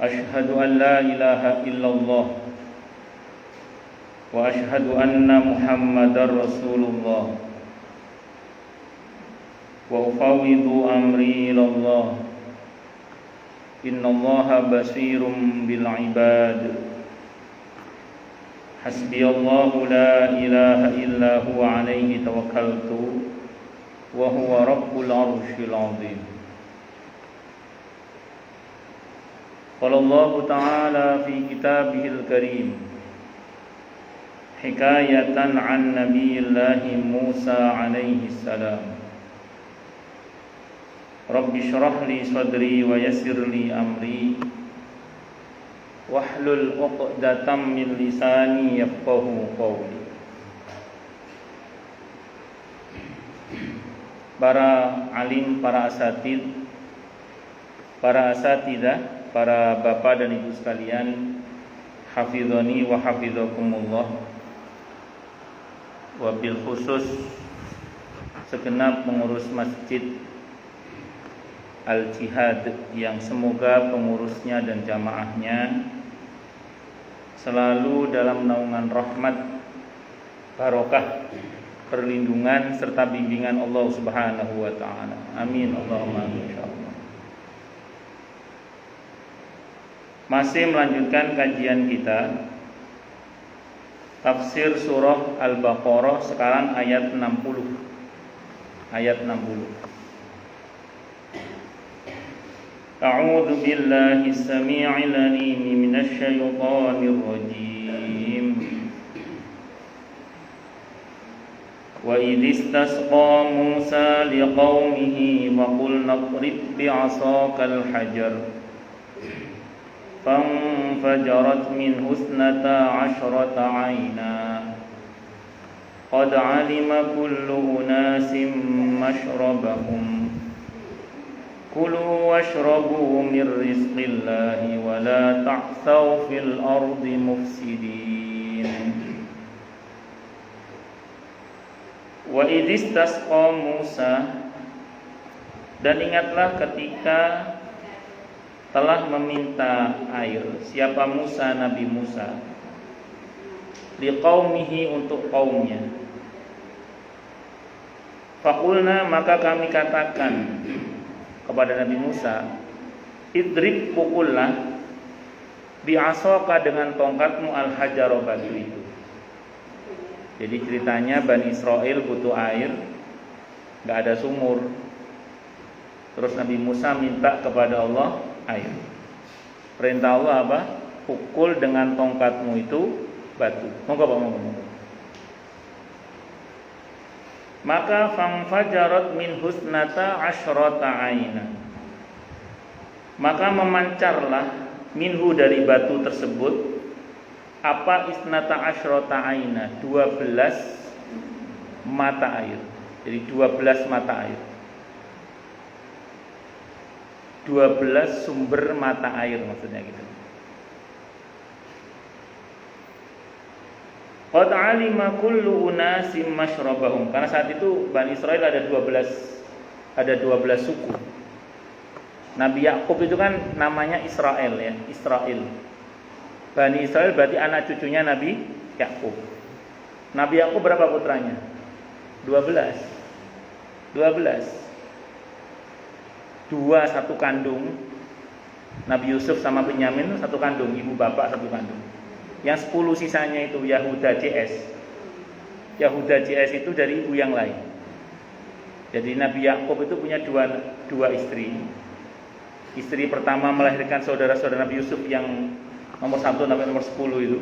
أشهد أن لا إله إلا الله وأشهد أن محمدا رسول الله وأفوض أمري إلى الله إن الله بصير بالعباد حسبي الله لا إله إلا هو عليه توكلت وهو رب العرش العظيم قال الله تعالى في كتابه الكريم حكاية عن نبي الله موسى عليه السلام رب اشرح لي صدري ويسر لي أمري wahlul 'uqdatam min lisani yafqahu qawli. Para alim, para asatidah, para bapak dan ibu sekalian, hafizani wa hafizakumullah. Wabil khusus segenap pengurus masjid Al-Jihad yang semoga pengurusnya dan jamaahnya selalu dalam naungan rahmat, barokah, perlindungan serta bimbingan Allah Subhanahu wa taala. Amin Allahumma amin insyaallah. Masih melanjutkan kajian kita tafsir surah Al-Baqarah, sekarang ayat 60. Ayat 60. أعوذ بالله السميع العليم من الشيطان الرجيم وإذ استسقى موسى لقومه فقلنا اضرب بعصاك الحجر فانفجرت منه 12 عينا قد علم كل أناس مشربهم كلوا واشربوا من رزق الله ولا تعثوا في الأرض مفسدين وإذ استسقى موسى, dan ingatlah ketika telah meminta air siapa Musa, Nabi Musa, liqaumihi, untuk kaumnya. Faqulna, maka kami katakan kepada Nabi Musa, idrib, pukullah, bi'asaka, dengan tongkatmu, al-hajaro, batu itu. Jadi ceritanya Bani Israel butuh air, gak ada sumur. Terus Nabi Musa minta kepada Allah air. Perintah Allah apa? Pukul dengan tongkatmu itu batu. Monggo Pak, monggo. Maka fangfajarat min husnata asyrata aina, maka memancarlah minhu, dari batu tersebut, apa isnata asyrata aina, 12 mata air. Jadi 12 mata air, 12 sumber mata air maksudnya gitu. Qad alima kullu unasim masyrabahum, karena saat itu Bani Israel ada 12 suku. Nabi Yakub itu kan namanya Israel ya, Israel. Bani Israel berarti anak cucunya Nabi Yakub. Nabi Yakub berapa putranya? 12. 2 satu kandung. Nabi Yusuf sama Benyamin satu kandung, ibu bapak satu kandung. Yang 10 sisanya itu Yahuda JS. Yahuda JS itu dari ibu yang lain. Jadi Nabi Yakub itu punya dua istri. Istri pertama melahirkan saudara-saudara Nabi Yusuf yang nomor 1 sampai nomor 10 itu.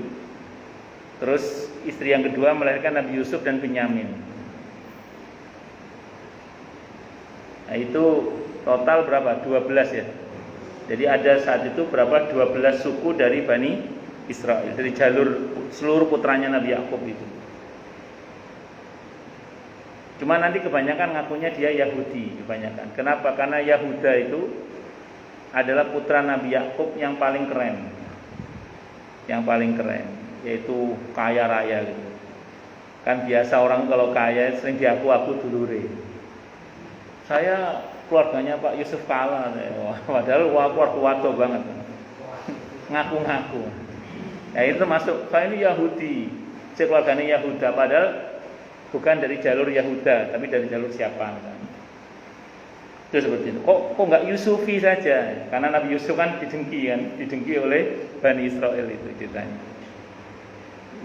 Terus istri yang kedua melahirkan Nabi Yusuf dan Benyamin. Nah itu total berapa? 12 ya. Jadi ada saat itu berapa? 12 suku dari Bani Israel, dari jalur seluruh putranya Nabi Yakub itu. Cuma nanti kebanyakan ngakunya dia Yahudi, kebanyakan. Kenapa? Karena Yahuda itu adalah putra Nabi Yakub yang paling keren. Yang paling keren, yaitu kaya raya gitu. Kan biasa orang kalau kaya sering diaku-aku dulure. Saya keluarganya Pak Yusuf kalah, padahal keluarga banget. ngaku-ngaku. Ya itu masuk, ini Yahudi, keluarganya Yahuda, padahal bukan dari jalur Yahuda, tapi dari jalur siapa? Itu seperti itu. Kok nggak Yusufi saja? Karena Nabi Yusuf kan didengki oleh Bani Israel itu ceritanya.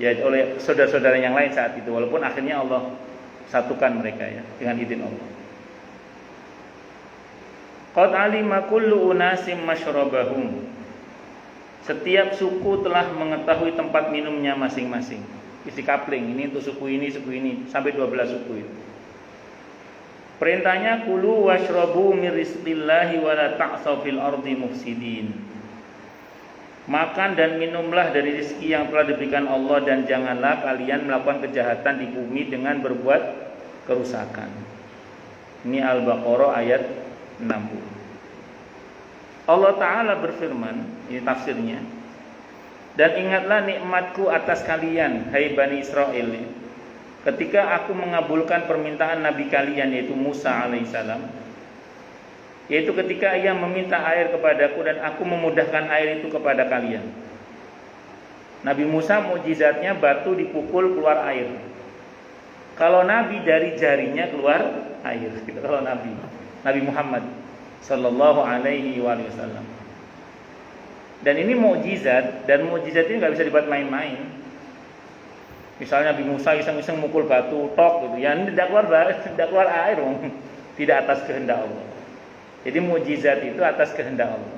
Ya oleh saudara-saudara yang lain saat itu, walaupun akhirnya Allah satukan mereka ya dengan izin Allah. Qad alima kullu unasim masyrabahum. Setiap suku telah mengetahui tempat minumnya masing-masing. Isi kapling, ini untuk suku ini, sampai 12 suku itu. Perintahnya kulu washrabu min rizqillahi wa la ta'tsaw fil ardi mufsidin. Makan dan minumlah dari rezeki yang telah diberikan Allah dan janganlah kalian melakukan kejahatan di bumi dengan berbuat kerusakan. Ini Al-Baqarah ayat 60. Allah Ta'ala berfirman, ini tafsirnya, dan ingatlah nikmatku atas kalian, hai Bani Israel, ketika aku mengabulkan permintaan Nabi kalian, yaitu Musa alaihissalam, yaitu ketika ia meminta air kepadaku dan aku memudahkan air itu kepada kalian. Nabi Musa mukjizatnya batu dipukul keluar air. Kalau Nabi dari jarinya keluar air, gitu. Kalau Nabi Muhammad Sallallahu alaihi wasallam. Dan ini mukjizat, dan mukjizat ini nggak bisa dibuat main-main. Misalnya Nabi Musa iseng-iseng mukul batu tok gitu, ya ini tidak keluar air, tidak atas kehendak Allah. Jadi mukjizat itu atas kehendak Allah.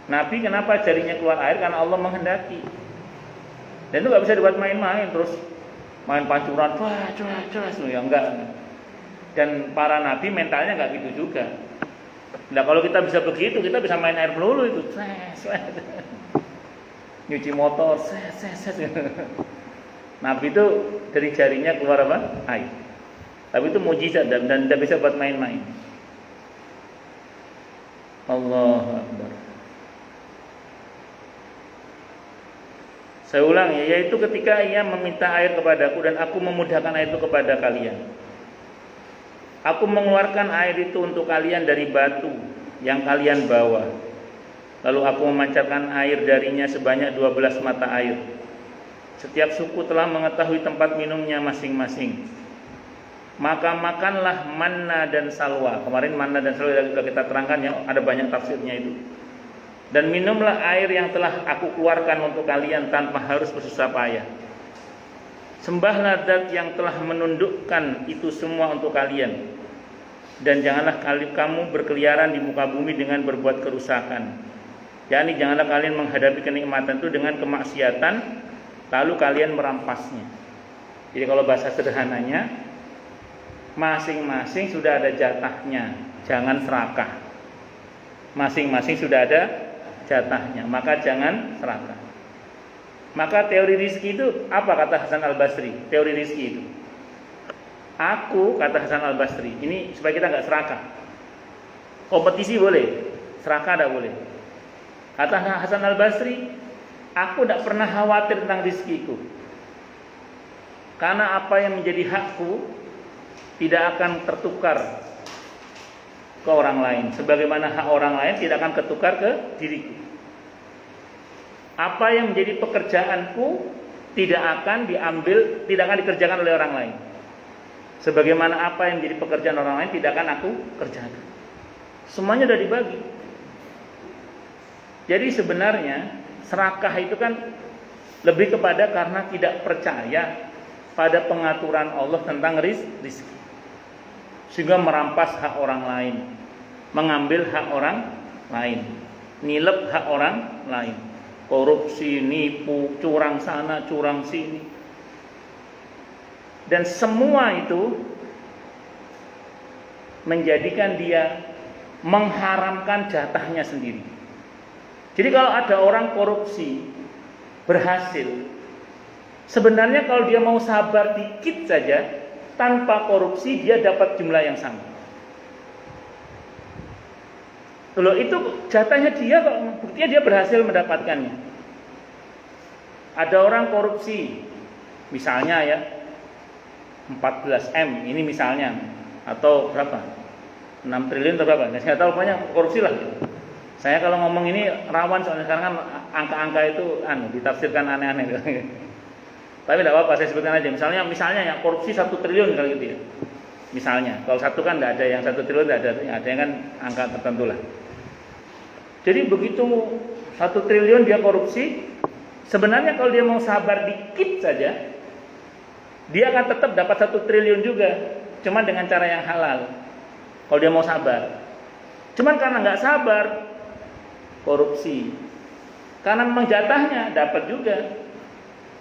Nabi kenapa jarinya keluar air? Karena Allah menghendaki. Dan itu nggak bisa dibuat main-main, terus main pancuran, wah, ya enggak. Dan para nabi mentalnya nggak gitu juga. Nah kalau kita bisa begitu, kita bisa main air melulu itu. Nyuci motor, Nabi itu dari jarinya keluar apa? Air. Tapi itu mukjizat dan tidak bisa buat main-main. Allahu Akbar. Saya ulang ya, yaitu ketika ia meminta air kepadaku dan aku memudahkan air itu kepada kalian. Aku mengeluarkan air itu untuk kalian dari batu yang kalian bawa. Lalu aku memancarkan air darinya sebanyak 12 mata air. Setiap suku telah mengetahui tempat minumnya masing-masing. Maka makanlah manna dan salwa. Kemarin manna dan salwa sudah kita terangkan ya, ada banyak tafsirnya itu. Dan minumlah air yang telah aku keluarkan untuk kalian tanpa harus bersusah payah. Sembahlah zat yang telah menundukkan itu semua untuk kalian. Dan janganlah kamu berkeliaran di muka bumi dengan berbuat kerusakan. yakni janganlah kalian menghadapi kenikmatan itu dengan kemaksiatan lalu kalian merampasnya. Jadi kalau bahasa sederhananya, masing-masing sudah ada jatahnya, jangan serakah. Masing-masing sudah ada jatahnya, maka jangan serakah. Maka teori rizki itu apa kata Hasan Al-Basri? Teori rizki itu, aku kata Hasan Al-Basri, ini supaya kita nggak serakah. Kompetisi boleh, serakah tidak boleh. Kata Hasan Al-Basri, aku tidak pernah khawatir tentang rizkiku, karena apa yang menjadi hakku tidak akan tertukar ke orang lain, sebagaimana hak orang lain tidak akan tertukar ke diriku. Apa yang menjadi pekerjaanku tidak akan dikerjakan oleh orang lain, sebagaimana apa yang menjadi pekerjaan orang lain tidak akan aku kerjakan. Semuanya sudah dibagi. Jadi sebenarnya serakah itu kan lebih kepada karena tidak percaya pada pengaturan Allah tentang rizki, sehingga merampas hak orang lain, mengambil hak orang lain, nilep hak orang lain, korupsi, nipu, curang sana, curang sini, dan semua itu menjadikan dia mengharamkan jatahnya sendiri. Jadi kalau ada orang korupsi berhasil, sebenarnya kalau dia mau sabar dikit saja, tanpa korupsi dia dapat jumlah yang sama. Loh, itu jatahnya dia kok, buktinya dia berhasil mendapatkannya. Ada orang korupsi, misalnya ya 14M ini misalnya, atau berapa? 6 triliun atau berapa? Saya tahu pokoknya korupsi lah gitu. Saya kalau ngomong ini rawan soalnya sekarang kan angka-angka itu ditafsirkan aneh-aneh. Tapi tidak apa-apa, saya sebutkan aja. Misalnya yang korupsi 1 triliun kalau gitu ya. Misalnya, kalau satu kan tidak ada, yang 1 triliun tidak ada yang kan angka tertentu lah. Jadi begitu 1 triliun dia korupsi, sebenarnya kalau dia mau sabar dikit saja, dia akan tetap dapat 1 triliun juga, cuma dengan cara yang halal. Kalau dia mau sabar, cuman karena nggak sabar, korupsi. Karena memang jatahnya dapat juga,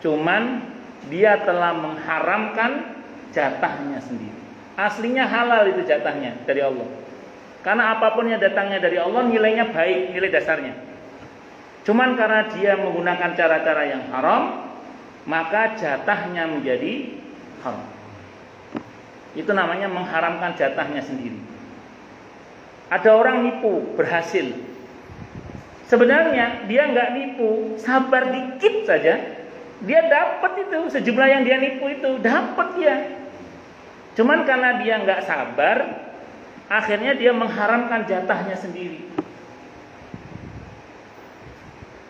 cuman dia telah mengharamkan jatahnya sendiri. Aslinya halal itu jatahnya dari Allah. Karena apapun yang datangnya dari Allah nilainya baik, nilai dasarnya. Cuman karena dia menggunakan cara-cara yang haram, maka jatahnya menjadi haram. Itu namanya mengharamkan jatahnya sendiri. Ada orang nipu, berhasil. Sebenarnya dia nggak nipu, sabar dikit saja, dia dapat itu sejumlah yang dia nipu itu, dapat dia. Cuman karena dia nggak sabar, akhirnya dia mengharamkan jatahnya sendiri.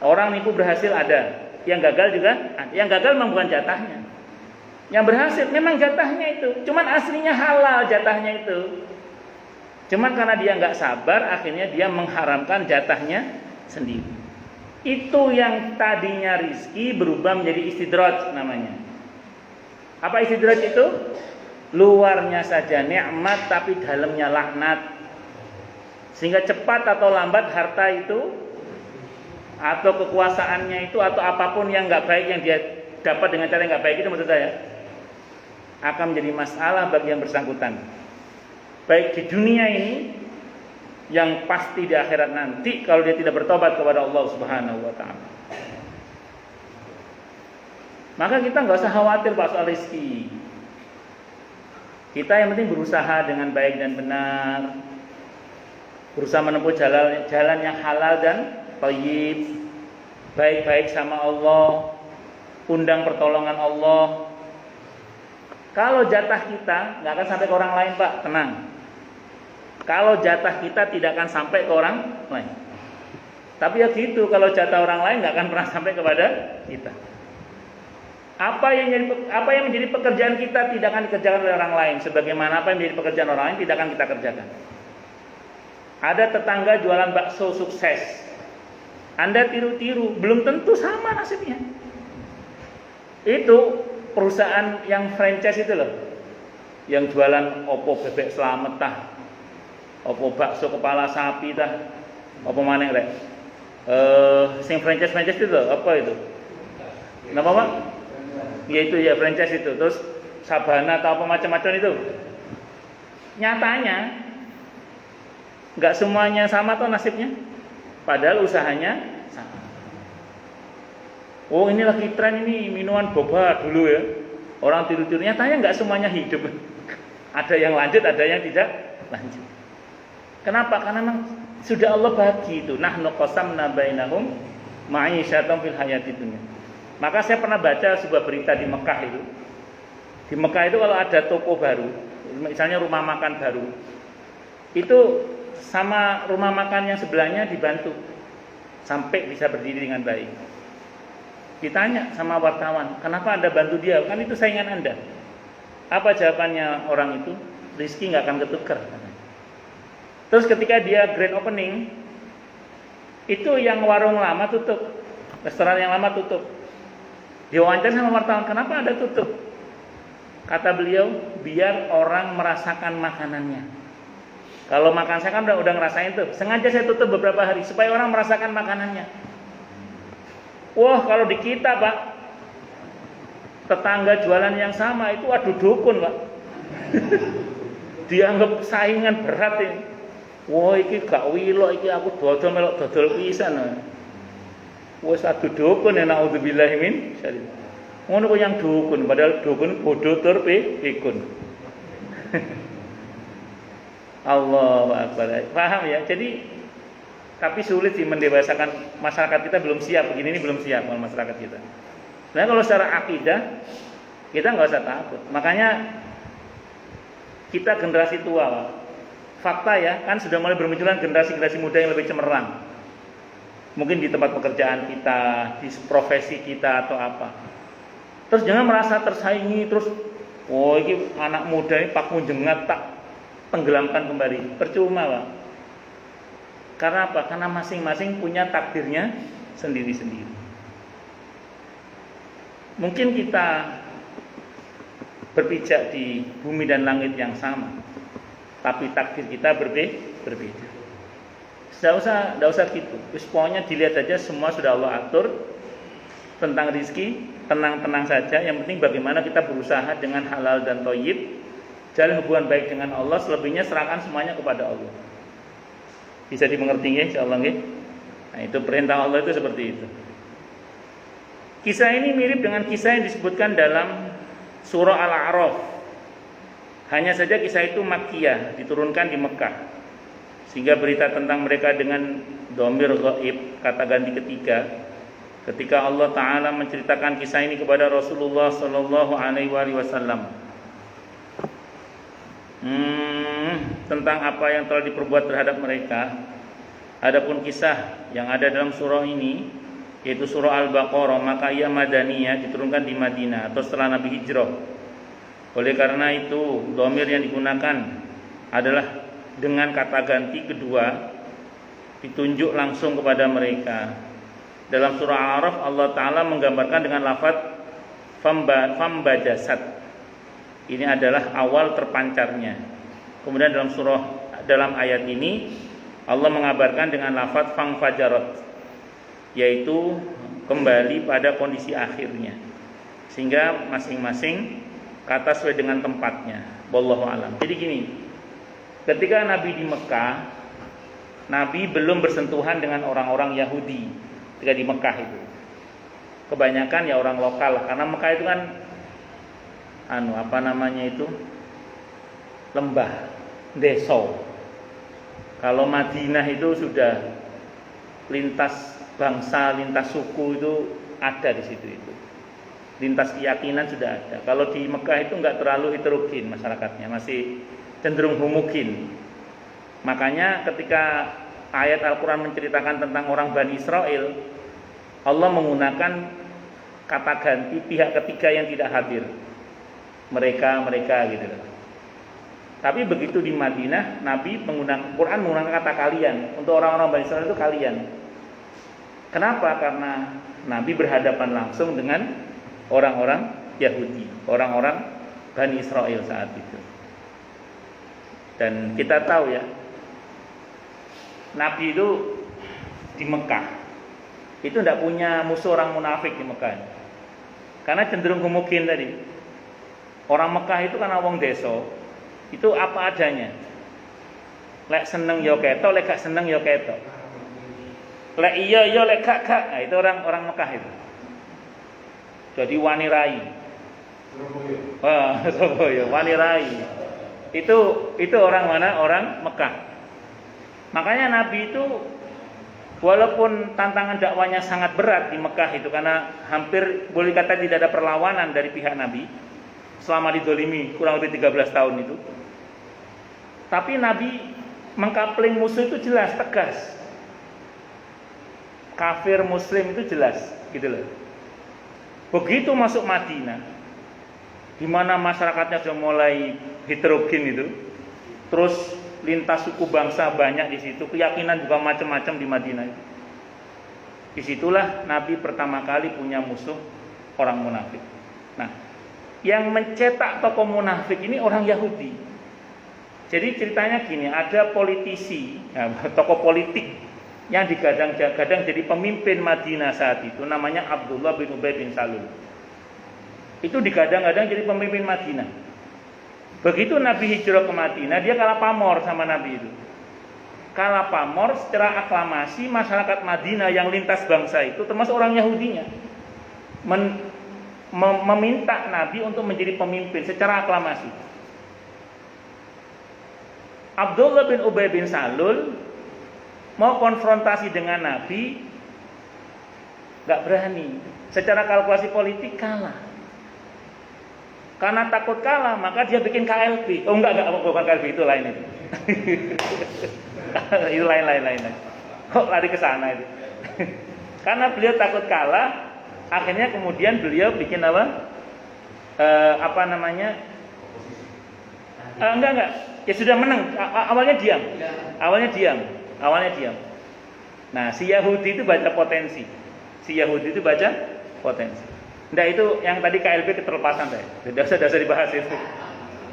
Orang nipu berhasil ada, yang gagal juga ada. Yang gagal memang bukan jatahnya. Yang berhasil memang jatahnya itu, cuman aslinya halal jatahnya itu. Cuman karena dia nggak sabar, akhirnya dia mengharamkan jatahnya sendiri. Itu yang tadinya rizki berubah menjadi istidraj namanya. Apa istidraj itu? Luarnya saja nikmat tapi dalamnya laknat. Sehingga cepat atau lambat harta itu atau kekuasaannya itu atau apapun yang nggak baik yang dia dapat dengan cara yang nggak baik itu, maksud saya, akan menjadi masalah bagi yang bersangkutan. Baik di dunia ini, yang pasti di akhirat nanti kalau dia tidak bertobat kepada Allah Subhanahu wa taala. Maka kita nggak usah khawatir Pak soal rezeki. Kita yang penting berusaha dengan baik dan benar, berusaha menempuh jalan yang halal dan thayyib, baik-baik sama Allah, undang pertolongan Allah. Kalau jatah kita nggak akan sampai ke orang lain, Pak, tenang. Kalau jatah kita tidak akan sampai ke orang lain. Tapi ya gitu, kalau jatah orang lain nggak akan pernah sampai kepada kita. Apa yang menjadi pekerjaan kita tidak akan dikerjakan oleh orang lain. Sebagaimana apa yang menjadi pekerjaan orang lain tidak akan kita kerjakan. Ada tetangga jualan bakso sukses, Anda tiru-tiru, belum tentu sama nasibnya. Itu perusahaan yang franchise itu loh, yang jualan opo bebek slamet tah, opo bakso kepala sapi tah, opo maneh rek. Sing franchise itu loh, apa itu? Kenapa Pak? Ya itu ya franchise itu. Terus Sabana atau apa macam-macam itu. Nyatanya nggak semuanya sama tuh nasibnya. Padahal usahanya sama. Oh ini lagi tren ini minuman boba dulu ya. Orang tiru-tiru, nyatanya nggak semuanya hidup. Ada yang lanjut, ada yang tidak lanjut. Kenapa? Karena memang sudah Allah bagi itu. Nahnu qasamna bainahum ma'isyatan fil hayatid dunya. Maka saya pernah baca sebuah berita di Mekah itu. Di Mekah itu kalau ada toko baru, misalnya rumah makan baru, itu sama rumah makan yang sebelahnya dibantu sampai bisa berdiri dengan baik. Ditanya sama wartawan, kenapa Anda bantu dia? Kan itu saingan Anda. Apa jawabannya orang itu? Rizki nggak akan ketukar. Terus ketika dia grand opening, itu yang warung lama tutup, restoran yang lama tutup. Diwawancara sama wartawan, kenapa Anda tutup? Kata beliau, biar orang merasakan makanannya. Kalau makan saya kan udah ngerasain tuh. Sengaja saya tutup beberapa hari supaya orang merasakan makanannya. Wah, kalau di kita Pak, tetangga jualan yang sama itu aduh dukun Pak. Dianggap saingan berat ini. Wah, iki gak wilo, iki aku dodol melok dodol pisan. Wes aduh dukun ya naudzubillahi min syarri. Ngono kok yang dukun, padahal dukun bodoh tur pikun. Allahu akbar. Paham ya? Jadi tapi sulit sih mendewasakan masyarakat kita, belum siap begini, ini belum siap masyarakat kita. Nah kalau secara akidah kita nggak usah takut. Makanya kita generasi tua, Pak. Fakta ya, kan sudah mulai bermunculan generasi-generasi muda yang lebih cemerlang. Mungkin di tempat pekerjaan kita, di profesi kita atau apa. Terus jangan merasa tersaingi terus, oh ini anak muda ini pak munjengat tak tenggelamkan kembali. Percuma, Pak. Karena apa? Karena masing-masing punya takdirnya sendiri-sendiri. Mungkin kita berpijak di bumi dan langit yang sama, tapi takdir kita berbeda. Tidak usah gitu. Pokoknya dilihat aja semua sudah Allah atur tentang rizki, tenang-tenang saja. Yang penting bagaimana kita berusaha dengan halal dan thayyib, jalin hubungan baik dengan Allah. Selebihnya serahkan semuanya kepada Allah. Bisa dimengerti ya, insyaallah nggih. Nah, itu perintah Allah itu seperti itu. Kisah ini mirip dengan kisah yang disebutkan dalam surah Al-A'raf. Hanya saja kisah itu Makkiyah, diturunkan di Mekah. Sehingga berita tentang mereka dengan dhamir ghaib, kata ganti ketiga. Ketika Allah Ta'ala menceritakan kisah ini kepada Rasulullah Sallallahu Alaihi Wasallam, tentang apa yang telah diperbuat terhadap mereka. Adapun kisah yang ada dalam surah ini, yaitu surah Al-Baqarah, maka ia madaniyah, diturunkan di Madinah atau setelah Nabi hijrah. Oleh karena itu, dhamir yang digunakan adalah dengan kata ganti kedua, ditunjuk langsung kepada mereka. Dalam surah Al-A'raf Allah Ta'ala menggambarkan dengan lafaz fambajasat. Ini adalah awal terpancarnya. Kemudian dalam ayat ini Allah mengabarkan dengan lafaz fangfajarat, yaitu kembali pada kondisi akhirnya. Sehingga masing-masing kata sesuai dengan tempatnya. Wallahu alam. Jadi gini, ketika Nabi di Mekah, Nabi belum bersentuhan dengan orang-orang Yahudi ketika di Mekah itu. Kebanyakan ya orang lokal, karena Mekah itu kan lembah, desa. Kalau Madinah itu sudah lintas bangsa, lintas suku itu ada di situ itu. Lintas keyakinan sudah ada. Kalau di Mekah itu enggak terlalu heterogen masyarakatnya, masih cenderung homogen. Makanya ketika ayat Al-Quran menceritakan tentang orang Bani Israel, Allah menggunakan kata ganti pihak ketiga yang tidak hadir. Mereka gitu. Tapi begitu di Madinah, Nabi Quran menggunakan kata kalian. Untuk orang-orang Bani Israel itu kalian. Kenapa? Karena Nabi berhadapan langsung dengan orang-orang Yahudi, orang-orang Bani Israel saat itu. Dan kita tahu ya, Nabi itu di Mekah itu tidak punya musuh orang munafik di Mekah. Karena cenderung homogen tadi. Orang Mekah itu kan wong desa, itu apa adanya. Lek seneng ya ketok, lek gak seneng ya ketok. Lek iya ya, lek gak. Nah, itu orang Mekah itu. Jadi wani rai. Surabaya, wani rai. Itu orang mana? Orang Mekah. Makanya Nabi itu walaupun tantangan dakwanya sangat berat di Mekah itu, karena hampir boleh kata tidak ada perlawanan dari pihak Nabi selama didolimi kurang lebih 13 tahun itu. Tapi Nabi mengkapling musuh itu jelas, tegas. Kafir muslim itu jelas, gitu loh. Begitu masuk Madinah, di mana masyarakatnya sudah mulai heterogen itu, terus lintas suku bangsa banyak di situ, keyakinan juga macam-macam di Madinah. Disitulah Nabi pertama kali punya musuh orang munafik. Nah, yang mencetak tokoh munafik ini orang Yahudi. Jadi ceritanya gini, ada politisi, tokoh politik yang digadang-gadang jadi pemimpin Madinah saat itu, namanya Abdullah bin Ubay bin Salul. Itu digadang-gadang jadi pemimpin Madinah. Begitu Nabi hijrah ke Madinah, dia kalah pamor sama Nabi itu. Kalah pamor secara aklamasi masyarakat Madinah yang lintas bangsa itu, termasuk orang Yahudinya, meminta Nabi untuk menjadi pemimpin secara aklamasi. Abdullah bin Ubay bin Salul mau konfrontasi dengan Nabi, gak berani. Secara kalkulasi politik kalah. Karena takut kalah, maka dia bikin KLB. Oh enggak, bukan KLB, itu lain itu. Itu lain. Kok lari ke sana itu? Karena beliau takut kalah, akhirnya kemudian beliau bikin apa? Enggak. Ya sudah menang. Awalnya diam. Nah, si Yahudi itu baca potensi. Nah, itu yang tadi KLB keterlepasan saya. Sudah dibahas itu.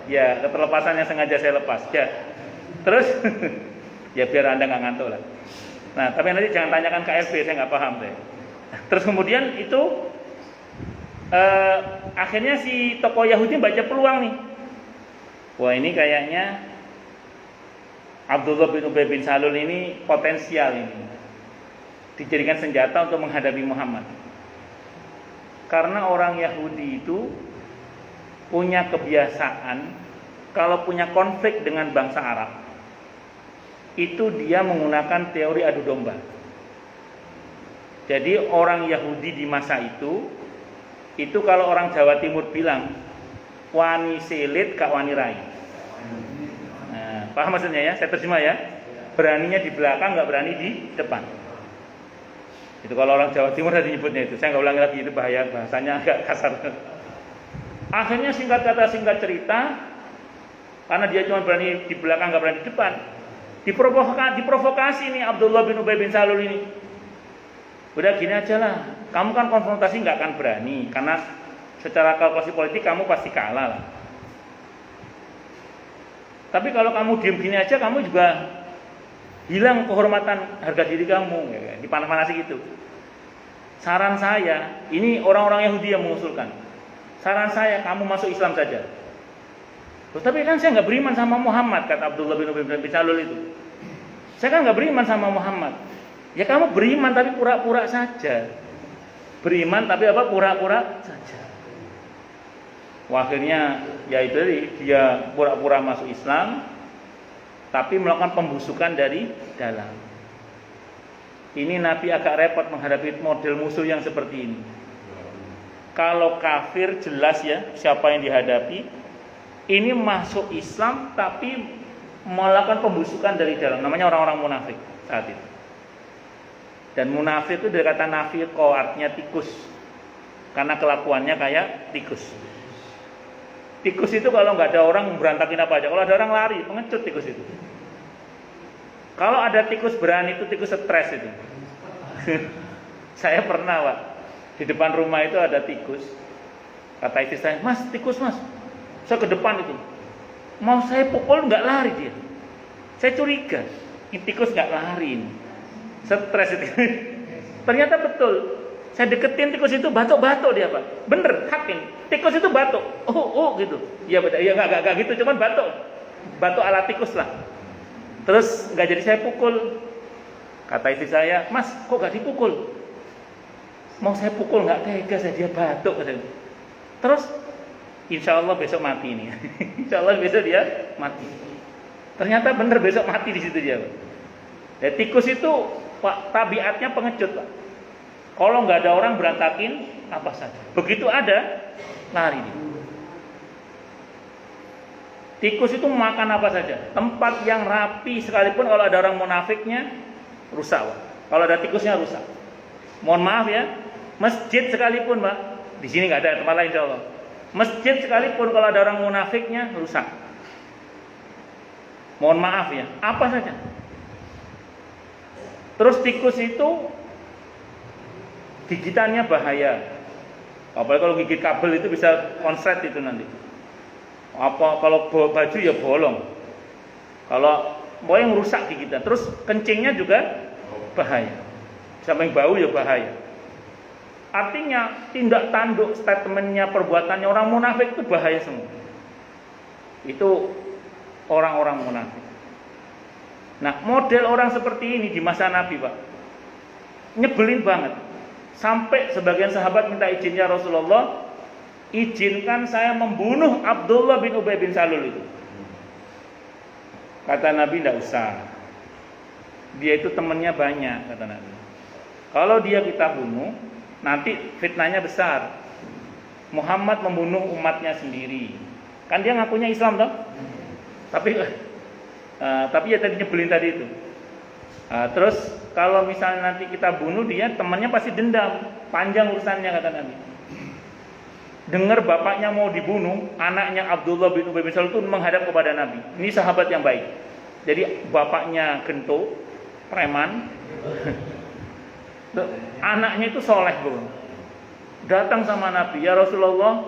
Ya, keterlepasan yang sengaja saya lepas. Ya. Terus ya biar Anda nggak ngantuk lah. Nah, tapi nanti jangan tanyakan KLB, saya nggak paham saya. Terus kemudian itu akhirnya si tokoh Yahudi baca peluang nih. Wah, ini kayaknya Abdullah bin Ubay bin Salul ini potensial ini. Dijadikan senjata untuk menghadapi Muhammad. Karena orang Yahudi itu punya kebiasaan kalau punya konflik dengan bangsa Arab, itu dia menggunakan teori adu domba. Jadi orang Yahudi di masa itu kalau orang Jawa Timur bilang wani selit kak wani rai. Nah, paham maksudnya ya? Saya terjemah ya. Beraninya di belakang, nggak berani di depan. Itu kalau orang Jawa Timur tadi nyebutnya itu. Saya nggak ulangi lagi, itu bahaya, bahasanya agak kasar. Akhirnya singkat kata singkat cerita, karena dia cuma berani di belakang, nggak berani di depan, diprovokasi nih Abdullah bin Ubay bin Salul ini. Udah gini aja lah, kamu kan konfrontasi nggak akan berani, karena secara kalkulasi politik kamu pasti kalah lah. Tapi kalau kamu diem gini aja, kamu juga hilang kehormatan harga diri kamu, ya, dipanas-panasi gitu. Saran saya, ini orang-orang Yahudi yang mengusulkan. Saran saya, kamu masuk Islam saja. Loh, tapi kan saya nggak beriman sama Muhammad, kata Abdullah bin Ubay bin Salul itu. Saya kan nggak beriman sama Muhammad. Ya kamu beriman tapi pura-pura saja. Beriman tapi apa? Pura-pura saja. Wah, akhirnya ya itu dia pura-pura masuk Islam, tapi melakukan pembusukan dari dalam. Ini Nabi agak repot menghadapi model musuh yang seperti ini. Kalau kafir jelas ya siapa yang dihadapi. Ini masuk Islam tapi melakukan pembusukan dari dalam. Namanya orang-orang munafik saat itu. Dan munafik itu dari kata nafiqo, artinya tikus. Karena kelakuannya kayak tikus. Tikus itu kalau nggak ada orang berantakin apa aja. Kalau ada orang lari, pengecut tikus itu. Kalau ada tikus berani itu tikus stres itu. Saya pernah, Pak, di depan rumah itu ada tikus. Kata istri saya, "Mas, tikus mas." Saya ke depan itu. Mau saya pukul nggak lari dia. Saya curiga, ini tikus nggak lari ini. Stres itu. Ternyata betul. Saya deketin tikus itu batuk-batuk dia, Pak. Bener, hakim. Tikus itu batuk. Oh gitu. Iya betul. Iya enggak gitu, cuman batuk. Batuk ala tikus lah. Terus enggak jadi saya pukul. Kata istri saya, "Mas, kok enggak dipukul?" Mau saya pukul enggak tega saya, dia batuk katanya. Terus insya Allah besok mati ini. Insya Allah besok dia mati. Ternyata bener besok mati di situ dia, Pak. Ya, tikus itu Pak, tabiatnya pengecut, Pak. Kalau nggak ada orang berantakin apa saja. Begitu ada, lari dia. Tikus itu makan apa saja. Tempat yang rapi sekalipun kalau ada orang munafiknya rusak, Pak. Kalau ada tikusnya rusak. Mohon maaf ya, masjid sekalipun, Pak. Di sini nggak ada, tempat lain insya Allah. Masjid sekalipun kalau ada orang munafiknya rusak. Mohon maaf ya, apa saja. Terus tikus itu gigitannya bahaya. Apalagi kalau gigit kabel itu bisa konslet itu nanti. Apa kalau baju ya bolong. Kalau mau yang rusak gigitan. Terus kencingnya juga bahaya. Sampai bau ya bahaya. Artinya tindak tanduk, statementnya, perbuatannya orang munafik itu bahaya semua. Itu orang-orang munafik. Nah, model orang seperti ini di masa Nabi, Pak, nyebelin banget. Sampai sebagian sahabat minta izin, ya Rasulullah, izinkan saya membunuh Abdullah bin Ubay bin Salul itu. Kata Nabi, tidak usah. Dia itu temannya banyak, kata Nabi. Kalau dia kita bunuh, nanti fitnahnya besar. Muhammad membunuh umatnya sendiri. Kan dia ngakunya Islam toh? Tapi ya tadi nyebelin tadi itu. Terus kalau misalnya nanti kita bunuh dia, temannya pasti dendam, panjang urusannya kata Nabi. Dengar bapaknya mau dibunuh, anaknya Abdullah bin Ubay bin Salul itu menghadap kepada Nabi. Ini sahabat yang baik. Jadi bapaknya gento, preman, anaknya itu soleh bro. Datang sama Nabi, ya Rasulullah,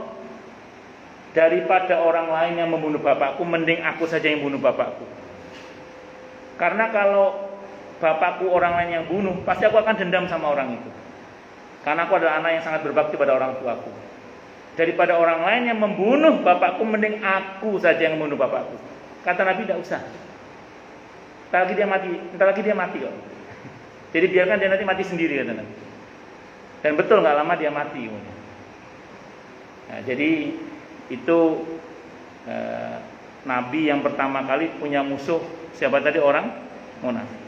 daripada orang lain yang membunuh bapakku, mending aku saja yang bunuh bapakku. Karena kalau bapakku orang lain yang bunuh, pasti aku akan dendam sama orang itu. Karena aku adalah anak yang sangat berbakti pada orang tuaku. Daripada orang lain yang membunuh bapakku, mending aku saja yang membunuh bapakku. Kata Nabi, tidak usah. Entar lagi dia mati kok. Jadi biarkan dia nanti mati sendiri kata Nabi. Dan betul nggak lama dia mati. Nah, jadi itu Nabi yang pertama kali punya musuh siapa tadi? Orang munafik.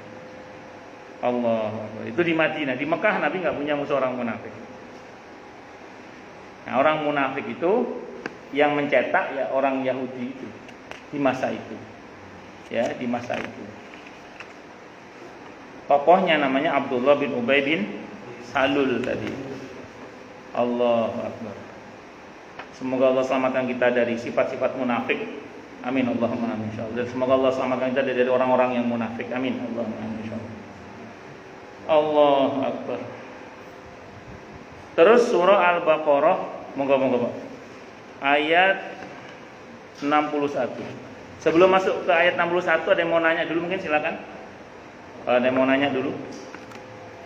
Allah, itu di Madinah. Di Mekah Nabi nggak punya musuh orang munafik. Nah, orang munafik itu yang mencetak ya orang Yahudi itu di masa itu. Ya, di masa itu. Tokohnya namanya Abdullah bin Ubay bin Salul tadi. Allahu Akbar. Semoga Allah selamatkan kita dari sifat-sifat munafik. Amin Allahumma amin insyaallah. Dan semoga Allah selamatkan kita dari orang-orang yang munafik. Amin Allahumma amin insyaallah. Allahu Akbar. Terus surah Al-Baqarah, moga-moga Pak. Ayat 61. Sebelum masuk ke ayat 61 ada yang mau nanya dulu mungkin silakan. Kalau ada yang mau nanya dulu.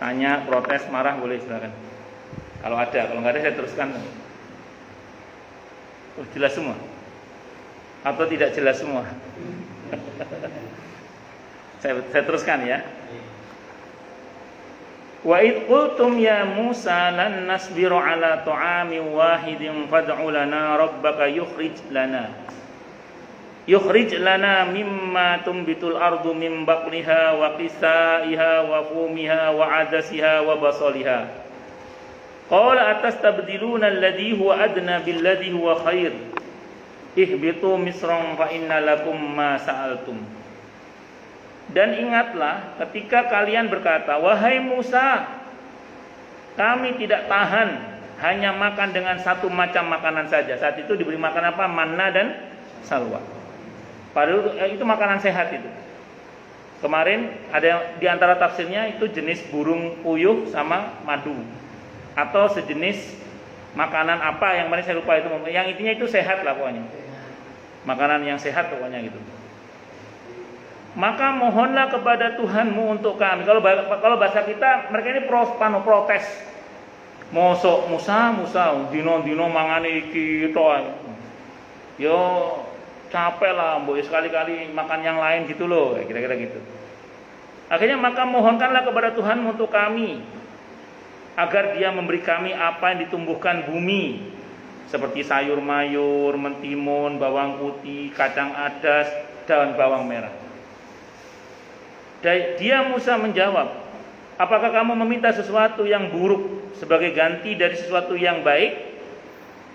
Tanya, protes, marah boleh silakan. Kalau ada, kalau nggak ada saya teruskan. Jelas semua? Atau tidak jelas semua? saya teruskan ya. Wa id qultum ya Musa lan nasbiru ala ta'amin wahidin fad'u lana rabbaka yukhrij lana mimma tumbitul ardu min baqliha wa qisaiha wa fumiha wa adasiha wa basaliha. Qala atastabdiluna alladhi huwa adna billadhi huwa khair. Ihbitu misran fa inna lakum ma sa'altum. Dan ingatlah ketika kalian berkata, wahai Musa, kami tidak tahan hanya makan dengan satu macam makanan saja. Saat itu diberi makan apa? Manna dan salwa. Padahal itu makanan sehat itu. Kemarin ada di antara tafsirnya itu jenis burung puyuh sama madu. Atau sejenis makanan apa yang kemarin saya lupa itu. Yang intinya itu sehat lah pokoknya. Makanan yang sehat pokoknya gitu. Maka mohonlah kepada Tuhanmu untuk kami. Kalau bahasa kita, mereka ini protes. Mosok Musa dino mangane iki to. Yo capek lah, mbok sekali-kali makan yang lain gitu loh, kira-kira gitu. Akhirnya maka mohonkanlah kepada Tuhanmu untuk kami agar Dia memberi kami apa yang ditumbuhkan bumi, seperti sayur mayur, mentimun, bawang putih, kacang adas, dan bawang merah. Dia Musa menjawab, apakah kamu meminta sesuatu yang buruk sebagai ganti dari sesuatu yang baik?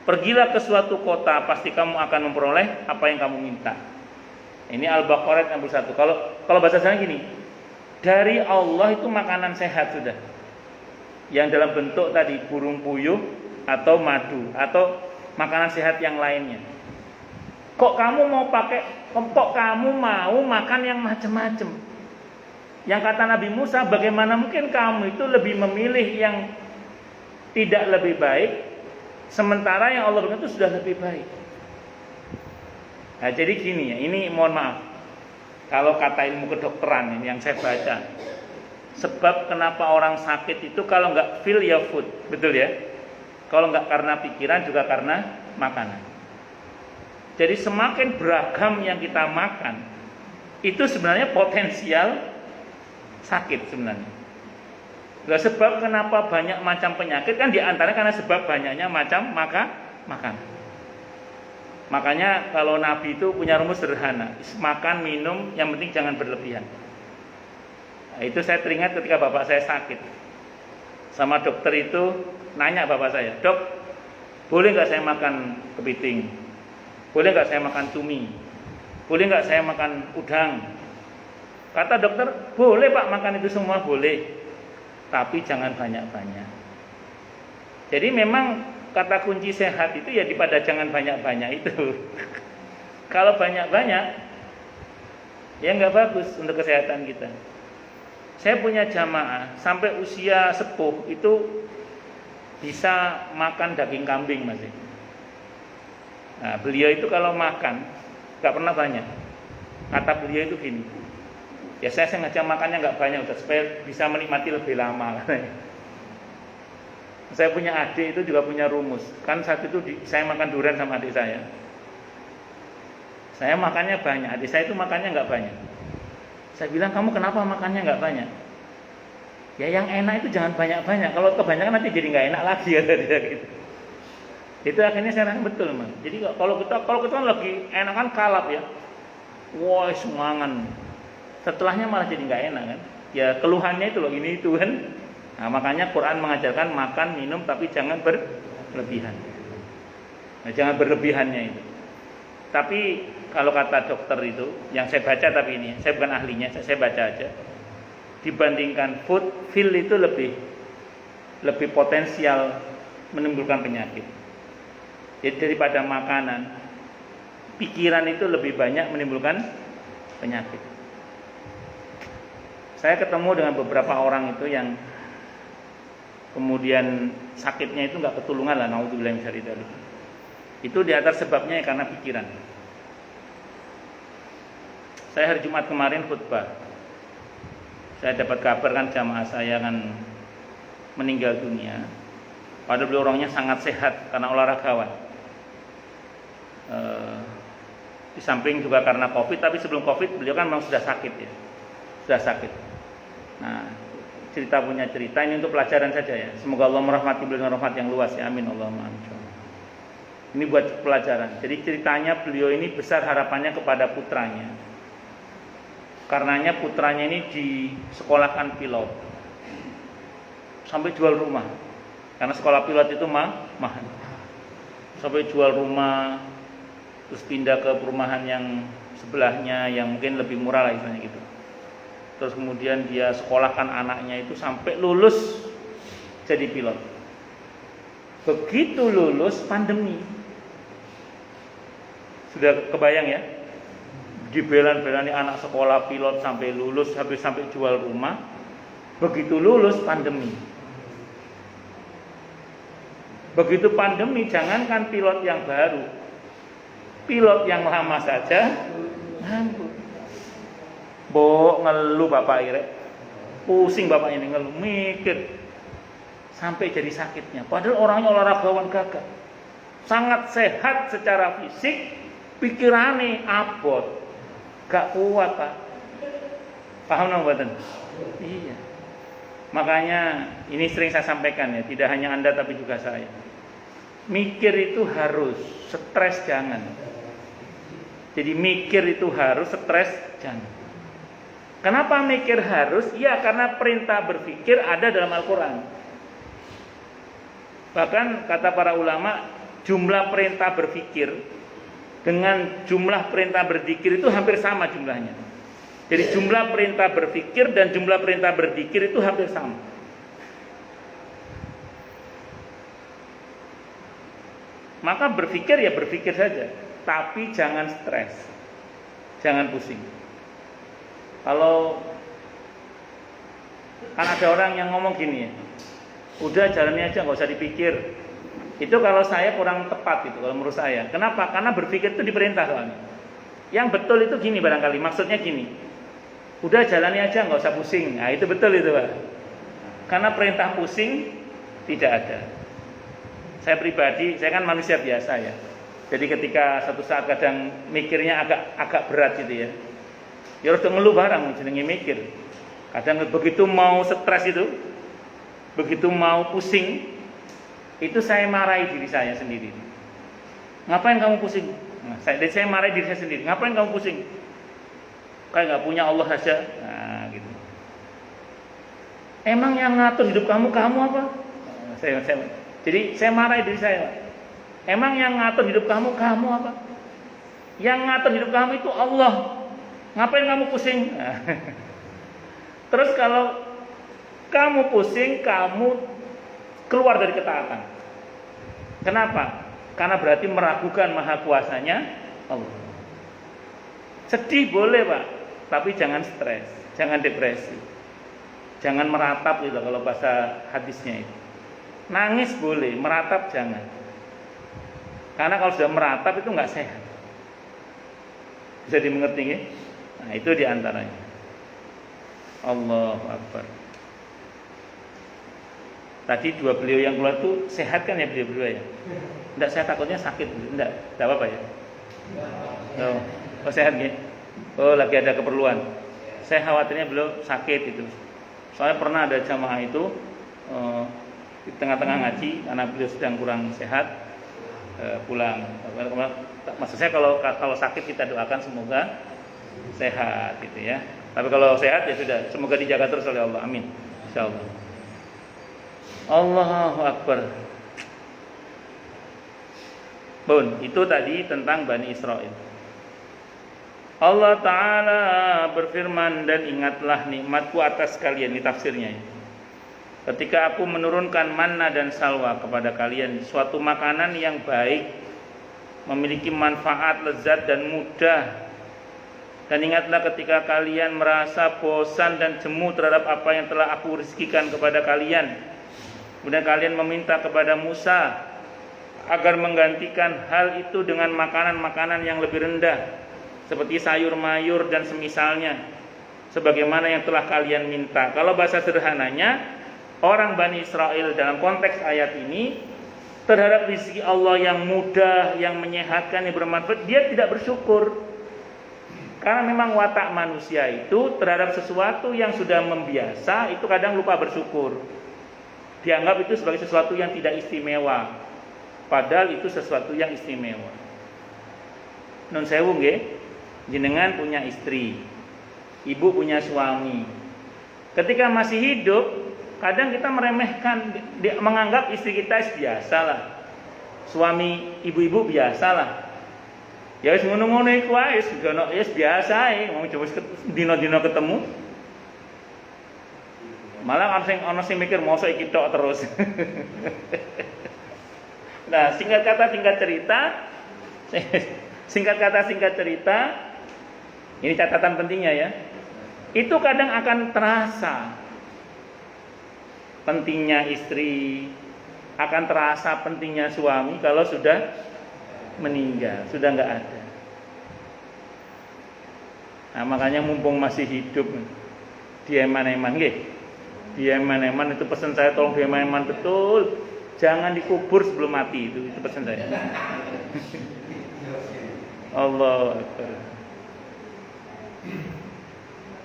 Pergilah ke suatu kota, pasti kamu akan memperoleh apa yang kamu minta. Ini Al-Baqarah 61. Kalau bahasa saya gini, dari Allah itu makanan sehat sudah. Yang dalam bentuk tadi burung puyuh atau madu atau makanan sehat yang lainnya. Kok kamu mau makan yang macam-macam? Yang kata Nabi Musa, bagaimana mungkin kamu itu lebih memilih yang tidak lebih baik, sementara yang Allah berikan itu sudah lebih baik. Nah, jadi gini ya, ini mohon maaf, kalau kata ilmu kedokteran ini yang saya baca, sebab kenapa orang sakit itu kalau nggak feel ya food, betul ya? Kalau nggak karena pikiran juga karena makanan. Jadi semakin beragam yang kita makan, itu sebenarnya potensial sakit sebenarnya. Nah, sebab kenapa banyak macam penyakit kan diantaranya karena sebab banyaknya macam makan. Makanya kalau Nabi itu punya rumus sederhana, makan minum yang penting jangan berlebihan. Nah, itu saya teringat ketika bapak saya sakit. Sama dokter itu nanya bapak saya, dok, boleh nggak saya makan kepiting? Boleh nggak saya makan cumi? Boleh nggak saya makan udang? Kata dokter, boleh Pak makan itu semua boleh, tapi jangan banyak-banyak. Jadi memang kata kunci sehat itu ya pada jangan banyak-banyak itu. Kalau banyak-banyak, ya nggak bagus untuk kesehatan kita. Saya punya jamaah sampai usia sepuh itu bisa makan daging kambing masih. Nah, beliau itu kalau makan nggak pernah banyak. Kata beliau itu gini, ya saya sengaja makannya nggak banyak udah supaya bisa menikmati lebih lama. Saya punya adik itu juga punya rumus. Kan saat itu saya makan durian sama adik saya. Saya makannya banyak, adik saya itu makannya nggak banyak. Saya bilang, kamu kenapa makannya nggak banyak? Ya yang enak itu jangan banyak-banyak. Kalau kebanyakan nanti jadi nggak enak lagi, kata dia gitu. Itu akhirnya saya rasa betul, Mas. Jadi kalau kita kan lagi enak kan kalap ya. Wah, semangan. Setelahnya malah jadi nggak enak kan. Ya keluhannya itu loh, ini itu kan. Nah, makanya Quran mengajarkan makan, minum tapi jangan berlebihan. Nah, jangan berlebihannya itu. Tapi kalau kata dokter itu, yang saya baca tapi ini, saya bukan ahlinya, saya baca aja. Dibandingkan food, feel itu lebih potensial menimbulkan penyakit. Jadi daripada makanan, pikiran itu lebih banyak menimbulkan penyakit. Saya ketemu dengan beberapa orang itu yang kemudian sakitnya itu nggak ketulungan lah, naudzubillah min dzalik. Itu di atas sebabnya ya karena pikiran. Saya hari Jumat kemarin khutbah. Saya dapat kabar kan jamaah saya kan meninggal dunia. Padahal beliau orangnya sangat sehat karena olahragawan. Di samping juga karena COVID, tapi sebelum COVID beliau kan memang sudah sakit ya. Sudah sakit. Nah, punya cerita ini untuk pelajaran saja ya. Semoga Allah merahmati beliau dengan rahmat yang luas ya. Amin Allahumma amin. Ini buat pelajaran. Jadi ceritanya beliau ini besar harapannya kepada putranya. Karenanya putranya ini disekolahkan pilot. Sampai jual rumah. Karena sekolah pilot itu mahal. Sampai jual rumah, terus pindah ke perumahan yang sebelahnya yang mungkin lebih murah lah istilahnya gitu. Terus kemudian dia sekolahkan anaknya itu sampai lulus jadi pilot. Begitu lulus pandemi. Sudah kebayang ya? Dibelan-belani anak sekolah pilot sampai lulus, sampai jual rumah. Begitu lulus pandemi. Begitu pandemi, jangankan pilot yang baru, pilot yang lama saja nganggur. Ngeluh bapak irek, pusing bapak ini ngeluh, mikir sampai jadi sakitnya. Padahal orangnya olahragawan gagah, sangat sehat secara fisik, pikirannya abot, gak kuat Pak. Paham nggak mboten? Iya. Makanya ini sering saya sampaikan ya, tidak hanya Anda tapi juga saya. Mikir itu harus, stres jangan. Jadi mikir itu harus, stres jangan. Kenapa mikir harus? Ya karena perintah berpikir ada dalam Al-Quran. Bahkan kata para ulama, jumlah perintah berpikir dengan jumlah perintah berzikir itu hampir sama jumlahnya. Jadi jumlah perintah berpikir dan jumlah perintah berzikir itu hampir sama. Maka berpikir ya berpikir saja, tapi jangan stres, jangan pusing. Kalau kan ada orang yang ngomong gini ya, udah jalani aja nggak usah dipikir. Itu kalau saya kurang tepat itu kalau menurut saya. Kenapa? Karena berpikir itu diperintah soalnya. Yang betul itu gini barangkali, maksudnya gini. Udah jalani aja nggak usah pusing. Nah itu betul itu Pak. Karena perintah pusing tidak ada. Saya pribadi, saya kan manusia biasa ya. Jadi ketika satu saat kadang mikirnya agak berat gitu ya. Ya harus ngeluh barang jenenge mikir. Kadang begitu mau stres itu, begitu mau pusing, itu saya marahi diri saya sendiri. Ngapain kamu pusing? Nah, saya marahi diri saya sendiri. Ngapain kamu pusing? Kayak nggak punya Allah saja. Nah, gitu. Emang yang ngatur hidup kamu apa? Jadi saya marahi diri saya. Emang yang ngatur hidup kamu apa? Yang ngatur hidup kamu itu Allah. Ngapain kamu pusing? Terus kalau kamu pusing, kamu keluar dari ketaatan. Kenapa? Karena berarti meragukan maha kuasanya Allah. Sedih boleh Pak, tapi jangan stres, jangan depresi, jangan meratap gitu kalau bahasa hadisnya itu. Nangis boleh, meratap jangan. Karena kalau sudah meratap itu nggak sehat. Bisa dimengerti nggih? Nah, itu diantaranya. Allahu Akbar. Tadi dua beliau yang keluar itu sehat kan ya beliau-beliau ya? Enggak, saya takutnya sakit. Enggak apa-apa ya? Oh sehat nggih? Oh lagi ada keperluan. Saya khawatirnya beliau sakit itu. Soalnya pernah ada jamaah itu di tengah-tengah ngaji karena beliau sedang kurang sehat, pulang. Maksud saya kalau sakit kita doakan semoga sehat gitu ya. Tapi kalau sehat ya sudah, semoga dijaga terus oleh Allah. Amin. Insyaallah. Allahu Akbar. Bun, itu tadi tentang Bani Israel. Allah Ta'ala berfirman, dan ingatlah nikmatku atas kalian. Ini tafsirnya. Ketika aku menurunkan manna dan salwa kepada kalian, suatu makanan yang baik, memiliki manfaat, lezat dan mudah. Dan ingatlah ketika kalian merasa bosan dan jemu terhadap apa yang telah aku rezekikan kepada kalian. Kemudian kalian meminta kepada Musa agar menggantikan hal itu dengan makanan-makanan yang lebih rendah, seperti sayur mayur dan semisalnya, sebagaimana yang telah kalian minta. Kalau bahasa sederhananya, orang Bani Israel dalam konteks ayat ini terhadap rezeki Allah yang mudah, yang menyehatkan, yang bermanfaat, dia tidak bersyukur. Karena memang watak manusia itu terhadap sesuatu yang sudah membiasa itu kadang lupa bersyukur. Dianggap itu sebagai sesuatu yang tidak istimewa, padahal itu sesuatu yang istimewa. Nun sewu nggih, jenengan punya istri, ibu punya suami. Ketika masih hidup, kadang kita meremehkan, menganggap istri kita biasalah, suami ibu-ibu biasalah. Ya wis ngono-ngono iku wae, wis biasa ae, wong coba dina-dina ketemu. Malah ana sing mikir mosok iki tok terus. Nah, singkat kata singkat cerita, ini catatan pentingnya ya. Itu kadang akan terasa pentingnya istri, akan terasa pentingnya suami kalau sudah meninggal, sudah enggak ada. Nah, makanya mumpung masih hidup, dieman-eman nggih. Dieman-eman itu pesan saya, tolong dieman-eman betul. Jangan dikubur sebelum mati, itu pesan saya. Allah Akbar.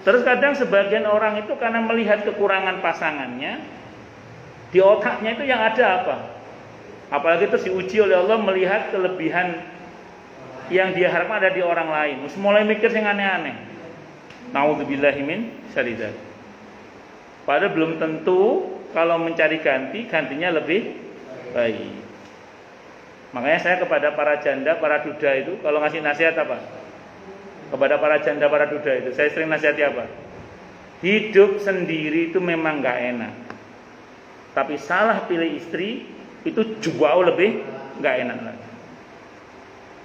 Terus kadang sebagian orang itu karena melihat kekurangan pasangannya, di otaknya itu yang ada apa? Apalagi terus diuji oleh Allah melihat kelebihan yang dia harapkan ada di orang lain. Terus mulai mikir yang aneh-aneh. Nauzubillahi min syarri dzalik. Padahal belum tentu kalau mencari gantinya lebih baik. Makanya saya kepada para janda, para duda itu kalau ngasih nasihat apa? Kepada para janda, para duda itu saya sering nasihati apa? Hidup sendiri itu memang gak enak. Tapi salah pilih istri itu jauh lebih gak enak lagi.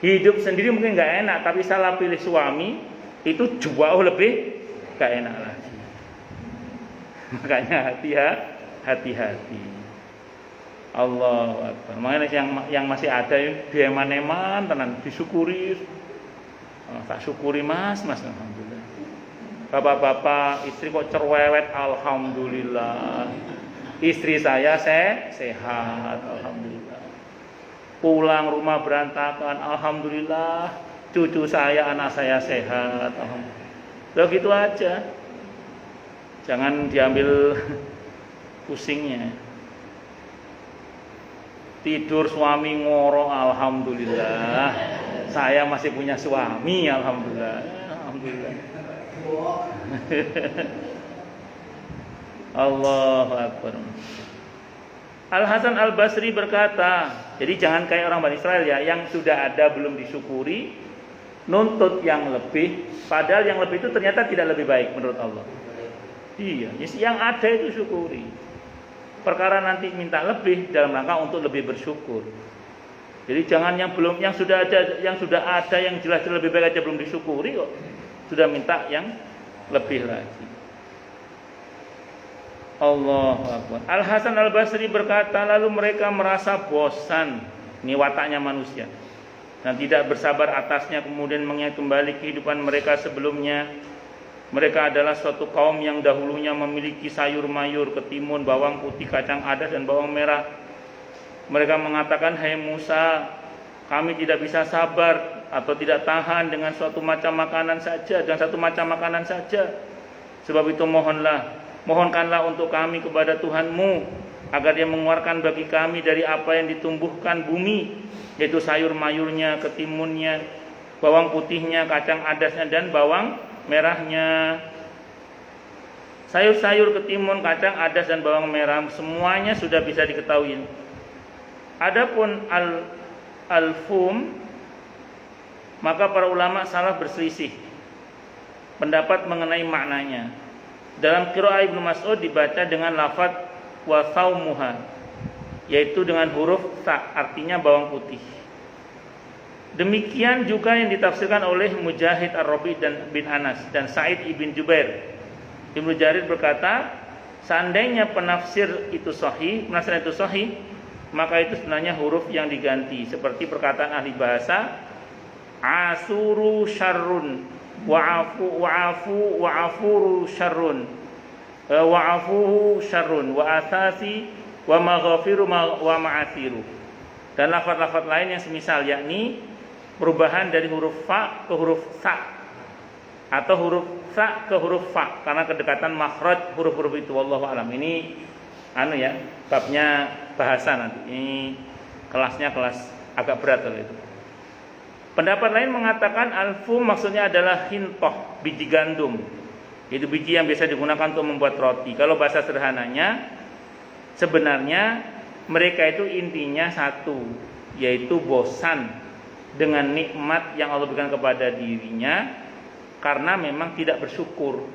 Hidup sendiri mungkin gak enak, tapi salah pilih suami itu jauh lebih gak enak lagi. Makanya hati-hati. Allahu Akbar. Makanya yang masih ada dia eman-eman tenan disyukuri. Tak syukuri mas alhamdulillah. Bapak-bapak, istri kok cerewet, alhamdulillah. Istri saya sehat, alhamdulillah. Pulang rumah berantakan, alhamdulillah. Cucu saya, anak saya sehat, alhamdulillah. Loh gitu aja. Jangan diambil pusingnya. Tidur suami ngoro, alhamdulillah. Saya masih punya suami, alhamdulillah. Alhamdulillah. Allahu Akbar. Al Hasan Al Basri berkata, jadi jangan kayak orang Bani Israel ya, yang sudah ada belum disyukuri, nuntut yang lebih, padahal yang lebih itu ternyata tidak lebih baik menurut Allah. Iya, yang ada itu syukuri. Perkara nanti minta lebih dalam rangka untuk lebih bersyukur. Jadi jangan yang sudah ada, yang jelas-jelas lebih baik aja belum disyukuri kok. Sudah minta yang lebih lagi. Allahu Akbar. Al Hasan Al Basri berkata, lalu mereka merasa bosan, ini wataknya manusia, dan tidak bersabar atasnya, kemudian mengingat kembali kehidupan mereka sebelumnya. Mereka adalah suatu kaum yang dahulunya memiliki sayur mayur, ketimun, bawang putih, kacang adas, dan bawang merah. Mereka mengatakan, hai Musa, kami tidak bisa sabar atau tidak tahan dengan suatu macam makanan saja, dan satu macam makanan saja. Sebab itu mohonkanlah untuk kami kepada Tuhanmu, agar Dia mengeluarkan bagi kami dari apa yang ditumbuhkan bumi, yaitu sayur mayurnya, ketimunnya, bawang putihnya, kacang adasnya, dan bawang merahnya. Sayur-sayur, ketimun, kacang adas, dan bawang merah semuanya sudah bisa diketahui. Adapun al-fum, maka para ulama salaf berselisih pendapat mengenai maknanya. Dalam qiraah Ibnu Mas'ud dibaca dengan lafaz wa saumuha, yaitu dengan huruf sa, artinya bawang putih. Demikian juga yang ditafsirkan oleh Mujahid Ar-Rabi dan bin Anas dan Sa'id ibn Jubair. Ibnu Jarir berkata, seandainya penafsiran itu sahih, maka itu sebenarnya huruf yang diganti, seperti perkataan ahli bahasa, asuru syarrun wa'afuru syarrun wa'afuhu syarrun wa asasi wa maghafiru wa ma'athiru, dan lafaz-lafaz lain yang semisal, yakni perubahan dari huruf fa ke huruf sa atau huruf sa ke huruf fa karena kedekatan makhraj huruf-huruf itu. Wallahu alam. Ini babnya bahasa nanti. Ini kelasnya kelas agak berat kalau itu. Pendapat lain mengatakan al-fum maksudnya adalah hintoh, biji gandum. Itu biji yang biasa digunakan untuk membuat roti. Kalau bahasa sederhananya, sebenarnya mereka itu intinya satu, yaitu bosan dengan nikmat yang Allah berikan kepada dirinya karena memang tidak bersyukur.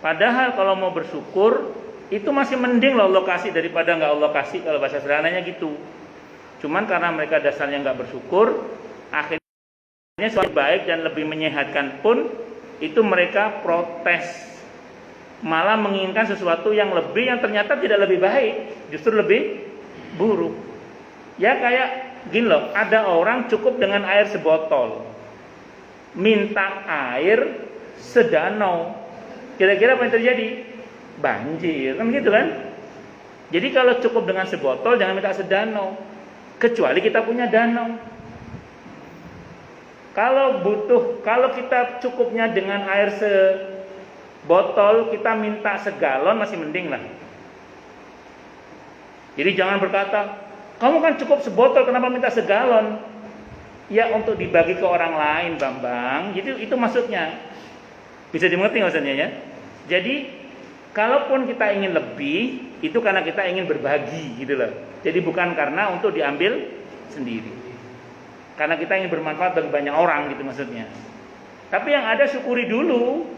Padahal kalau mau bersyukur itu masih mending Allah kasih daripada nggak Allah kasih, kalau bahasa sederhananya gitu. Cuman karena mereka dasarnya nggak bersyukur, akhirnya suatu baik dan lebih menyehatkan pun itu mereka protes, malah menginginkan sesuatu yang lebih, yang ternyata tidak lebih baik, justru lebih buruk. Ya kayak gini loh, ada orang cukup dengan air sebotol, minta air sedanau, kira-kira apa yang terjadi? Banjir, kan gitu kan? Jadi kalau cukup dengan sebotol, jangan minta sedanau, kecuali kita punya danau. Kalau kita cukupnya dengan air sebotol, kita minta segalon masih mending lah. Jadi jangan berkata, kamu kan cukup sebotol, kenapa minta segalon? Ya untuk dibagi ke orang lain, Bambang. Jadi itu maksudnya. Bisa dimengerti maksudnya ya. Jadi kalaupun kita ingin lebih, itu karena kita ingin berbagi gitu loh. Jadi bukan karena untuk diambil sendiri. Karena kita ingin bermanfaat bagi banyak orang gitu maksudnya. Tapi yang ada syukuri dulu.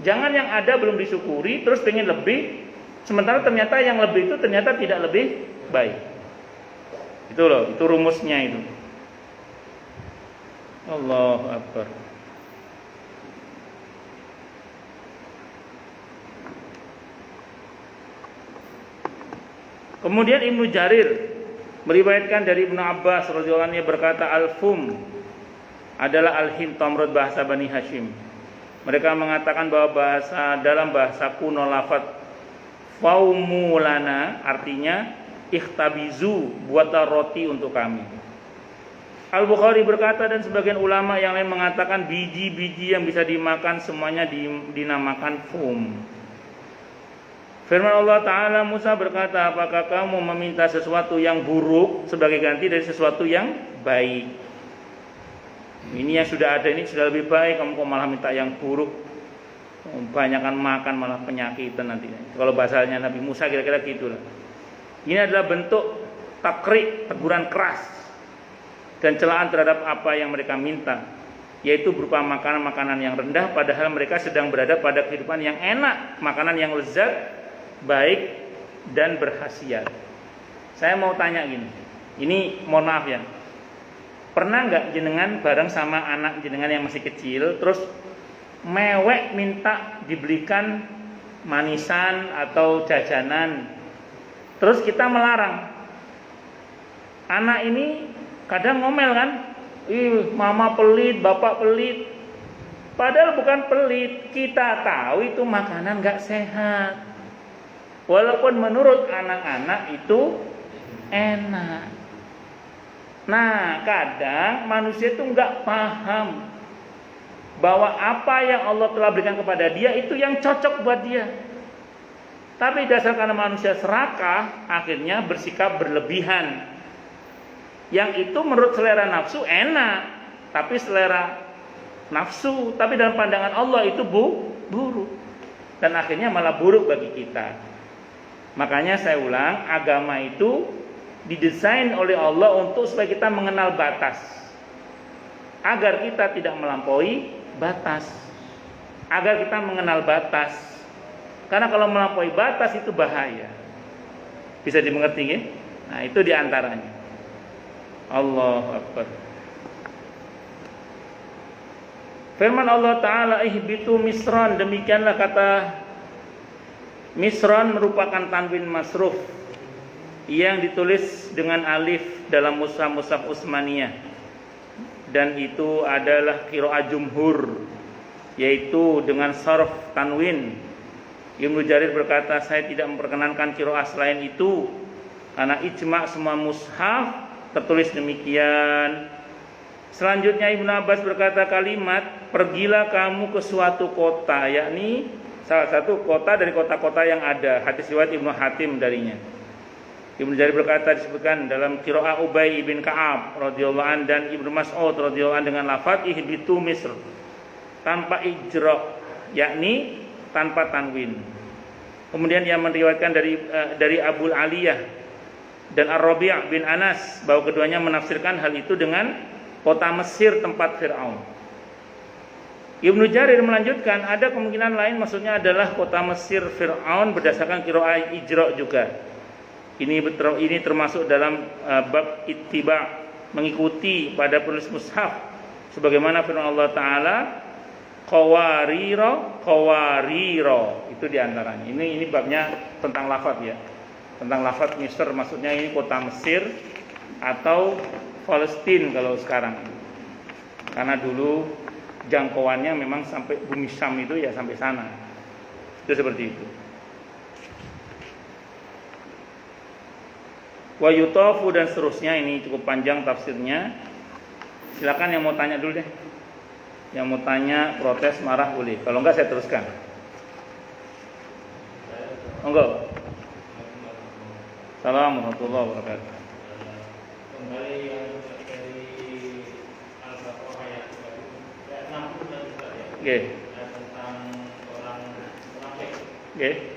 Jangan yang ada belum disyukuri terus pengen lebih, sementara ternyata yang lebih itu ternyata tidak lebih baik. Itu loh, itu rumusnya itu. Allahu Akbar. Kemudian Ibnu Jarir meriwayatkan dari Ibnu Abbas radhiyallahu anhu berkata, al-fum adalah al-hintam menurut bahasa Bani Hashim. Mereka mengatakan bahwa dalam bahasa kuno lafaz faumulana artinya ikhtabizu, buatlah roti untuk kami. Al-Bukhari berkata dan sebagian ulama yang lain mengatakan biji-biji yang bisa dimakan semuanya dinamakan fum. Firman Allah Ta'ala, Musa berkata, apakah kamu meminta sesuatu yang buruk sebagai ganti dari sesuatu yang baik? Ini yang sudah ada ini sudah lebih baik, kamu kok malah minta yang buruk? Kebanyakan makan malah penyakitan nanti. Kalau bahasanya Nabi Musa kira-kira gitulah. Ini adalah bentuk takrik, teguran keras dan celaan terhadap apa yang mereka minta, yaitu berupa makanan-makanan yang rendah, padahal mereka sedang berada pada kehidupan yang enak, makanan yang lezat, baik dan berkhasiat. Saya mau tanya gini, ini mohon maaf ya, pernah nggak jenengan bareng sama anak jenengan yang masih kecil, terus mewek minta dibelikan manisan atau jajanan, terus kita melarang? Anak ini kadang ngomel kan, ih mama pelit, bapak pelit. Padahal bukan pelit, kita tahu itu makanan gak sehat. Walaupun menurut anak-anak itu enak. Nah kadang manusia itu gak paham bahwa apa yang Allah telah berikan kepada dia itu yang cocok buat dia. Tapi dasar karena manusia serakah, akhirnya bersikap berlebihan. Yang itu menurut selera nafsu enak, tapi selera nafsu, tapi dalam pandangan Allah itu buruk. Dan akhirnya malah buruk bagi kita. Makanya saya ulang, agama itu didesain oleh Allah untuk supaya kita mengenal batas, agar kita tidak melampaui batas, agar kita mengenal batas. Karena kalau melampaui batas itu bahaya. Bisa dimengerti ya? Nah itu diantaranya. Allahu Akbar. Firman Allah Ta'ala, ihbitu misran, demikianlah kata misran merupakan tanwin masruf yang ditulis dengan alif dalam mushaf Utsmaniyah, dan itu adalah qiraah jumhur, yaitu dengan sarf tanwin. Ibnu Jarir berkata, saya tidak memperkenankan qiraah selain itu karena ijma' semua mushaf tertulis demikian. Selanjutnya Ibnu Abbas berkata kalimat pergilah kamu ke suatu kota, yakni salah satu kota dari kota-kota yang ada. Hadis riwayat Ibnu Hatim darinya. Ibnu Jarir berkata disebutkan dalam qiraah Ubay bin Ka'ab radhiyallahu an dan Ibnu Mas'ud radhiyallahu an dengan lafaz ihbitu Misr tanpa ijra, yakni tanpa tanwin. Kemudian yang meriwayatkan dari Abul Aliyah dan Ar-Rabi' bin Anas bahwa keduanya menafsirkan hal itu dengan kota Mesir tempat Fir'aun. Ibnu Jarir melanjutkan ada kemungkinan lain, maksudnya adalah kota Mesir Fir'aun berdasarkan qiraah ijra juga. Ini termasuk dalam bab ittiba, mengikuti pada penulis mushaf, sebagaimana firman Allah Ta'ala qawariro, itu diantaranya. Ini babnya tentang lafaz ya, tentang lafaz Misr, maksudnya ini kota Mesir atau Palestina kalau sekarang, karena dulu jangkauannya memang sampai bumi Syam itu ya sampai sana, itu seperti itu. Wa yutafu dan seterusnya, ini cukup panjang tafsirnya. Silakan yang mau tanya dulu deh, yang mau tanya protes marah boleh, kalau enggak saya teruskan. Enggak. Assalamualaikum warahmatullahi wabarakatuh. Kembali yang dari Al-Baqarah ayat 60 dan juga ya. Nggih. Tentang orang munafik. Nggih.